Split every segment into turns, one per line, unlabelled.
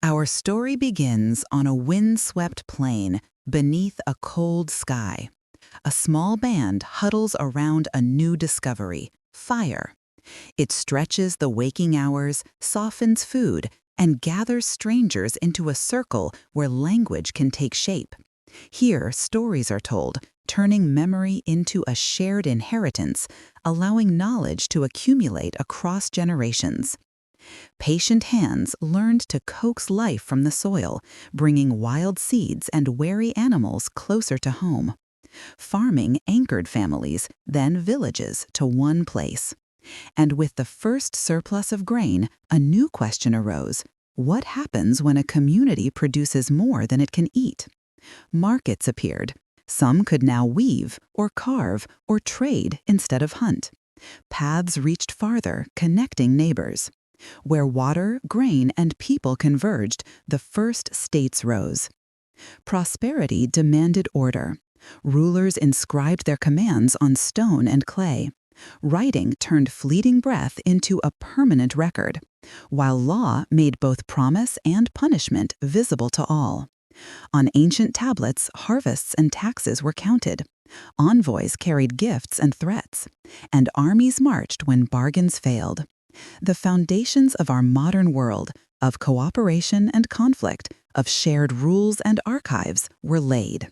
Our story begins on a windswept plain beneath a cold sky. A small band huddles around a new discovery, fire. It stretches the waking hours, softens food, and gathers strangers into a circle where language can take shape. Here, stories are told, turning memory into a shared inheritance, allowing knowledge to accumulate across generations. Patient hands learned to coax life from the soil, bringing wild seeds and wary animals closer to home. Farming anchored families, then villages, to one place. And with the first surplus of grain, a new question arose. What happens when a community produces more than it can eat? Markets appeared. Some could now weave, or carve, or trade instead of hunt. Paths reached farther, connecting neighbors. Where water, grain, and people converged, the first states rose. Prosperity demanded order. Rulers inscribed their commands on stone and clay. Writing turned fleeting breath into a permanent record, while law made both promise and punishment visible to all. On ancient tablets, harvests and taxes were counted. Envoys carried gifts and threats, and armies marched when bargains failed. The foundations of our modern world, of cooperation and conflict, of shared rules and archives, were laid.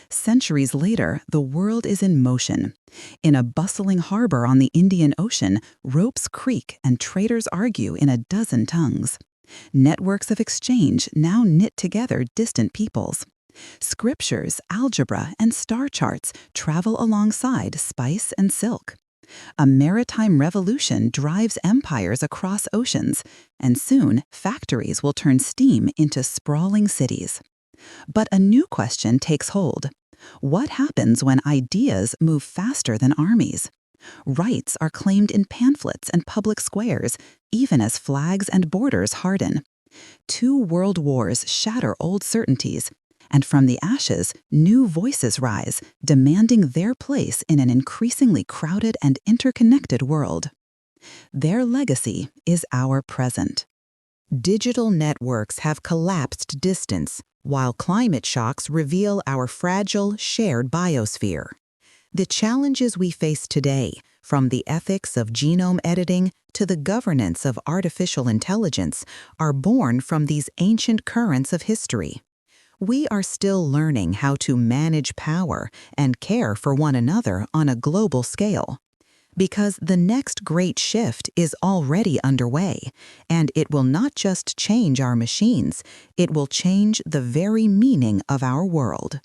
Centuries later, the world is in motion. In a bustling harbor on the Indian Ocean, ropes creak and traders argue in a dozen tongues. Networks of exchange now knit together distant peoples. Scriptures, algebra, and star charts travel alongside spice and silk. A maritime revolution drives empires across oceans, and soon factories will turn steam into sprawling cities. But a new question takes hold. What happens when ideas move faster than armies? Rights are claimed in pamphlets and public squares, even as flags and borders harden. 2 world wars shatter old certainties, and from the ashes, new voices rise, demanding their place in an increasingly crowded and interconnected world. Their legacy is our present. Digital networks have collapsed distance, while climate shocks reveal our fragile, shared biosphere. The challenges we face today, from the ethics of genome editing to the governance of artificial intelligence, are born from these ancient currents of history. We are still learning how to manage power and care for one another on a global scale. Because the next great shift is already underway, and it will not just change our machines, it will change the very meaning of our world.